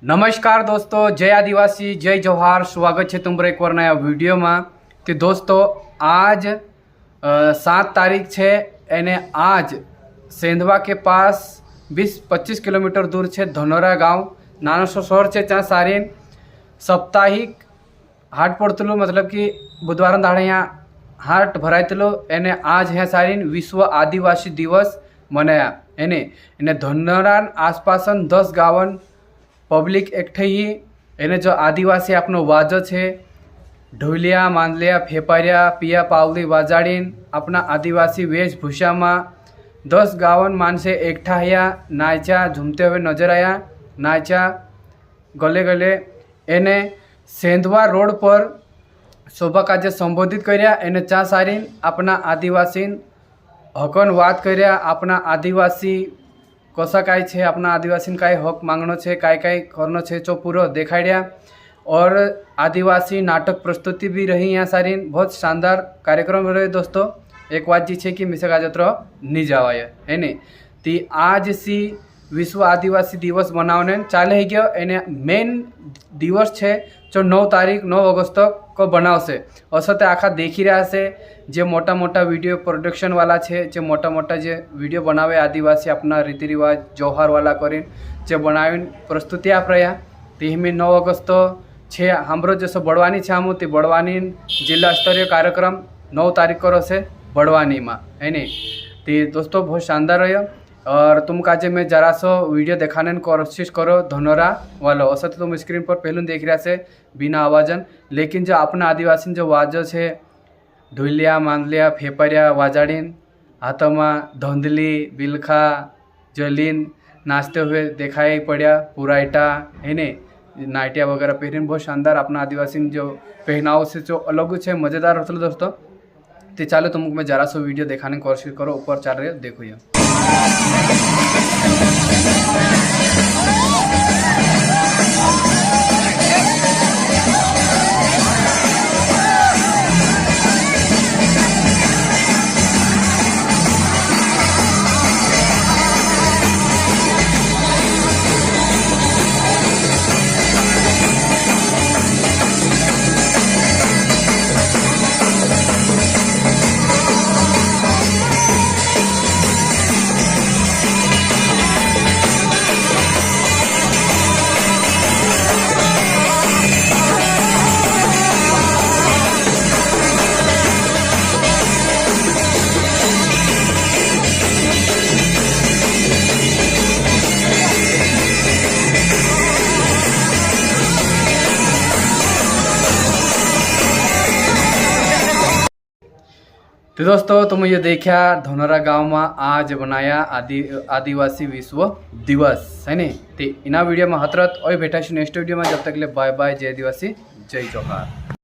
नमस्कार दोस्तों, जय आदिवासी, जय जोहार। स्वागत है तुम्हारा एक और नया वीडियो में। तो दोस्तों आज 7 तारीख है एने आज सेंधवा के पास 20-25 किलोमीटर दूर है धनोरा गांव नानो शहर है। ત્યાં સારી साप्ताहिक हाट पड़तलो, मतलब कि बुधवार दाड़े यहाँ हाट भरायतलो। एने आज यहाँ सारी विश्व आदिवासी दिवस मनाया। एने धनोरा आसपास 10 गावन पब्लिक एकठाई एने जो आदिवासी आपनो वाजो है ढोलिया मांदलिया फेपारिया पिया पावली वाजाड़ीन अपना आदिवासी वेशभूषा में 10 गावन मानसे एकठाया नाचा, झूमते हुए नजर आया, नाचा गले गले। एने सेंधवा रोड पर शोभा काजे संबोधित कर्या। एने चा सारी अपना आदिवासी हकन बात कर्या। अपना आदिवासी कसा काय छे, अपना आदिवासी काय हक मांगनो छे, काय काय करनो छे, जो पूरो देखाड्या। और आदिवासी नाटक प्रस्तुति भी रही यहाँ सारी। बहुत शानदार कार्यक्रम रहे दोस्तों। एक बात जी छे कि मिसे गाजत्र नहीं जावाय है ने ती आज सी विश्व आदिवासी दिवस मनावने चाले ही गयो। एने मेन दिवस छे जो 9 तारीख 9 ऑगस्ट को बनावशे। असते आखा देखी रहा से जे मोटा मोटा वीडियो प्रोडक्शन वाला छे, जे मोटा मोटा जे वीडियो बनावे आदिवासी अपना रीति रिवाज जोहार वाला करीन जे बनावीन प्रस्तुति आप रहा। तेहमी 9 ऑगस्ट छे हमरो जैसे बड़वानी छे हम ते बड़वानी जिला स्तरीय कार्यक्रम 9 तारीख को रहे बड़वानी में है नहीं। तो दोस्तों बहुत शानदार रहा। और तुम काजे में जरा सो वीडियो दिखाने की कोशिश करो धनोरा वालों। असत तुम स्क्रीन पर पहलू देख रहा से बिना आवाजन, लेकिन जो अपना आदिवासी जो वाजो है ढोलिया मांदलिया फेपरिया वाजाड़ीन हाथों में धंधली बिलखा जलीन नाचते हुए दिखाई पड़ा पूराइटा है ने नाटिया वगैरह पहरीन बहुत शानदार अपना आदिवासी जो पहनाव से जो अलग है मज़ेदार होता दोस्तों। तो चलो तुमको मैं जरा सो वीडियो दिखाने की कोशिश करो। ऊपर चल रहे देखो ये तो दोस्तों तुम ये देखा धनोरा गांव में आज बनाया आदिवासी विश्व दिवस है ने। तो इना वीडियो में हतरत और बैठा नेक्स्ट वीडियो में। जब तक ले बाय बाय, जय आदिवासी, जय जोहार।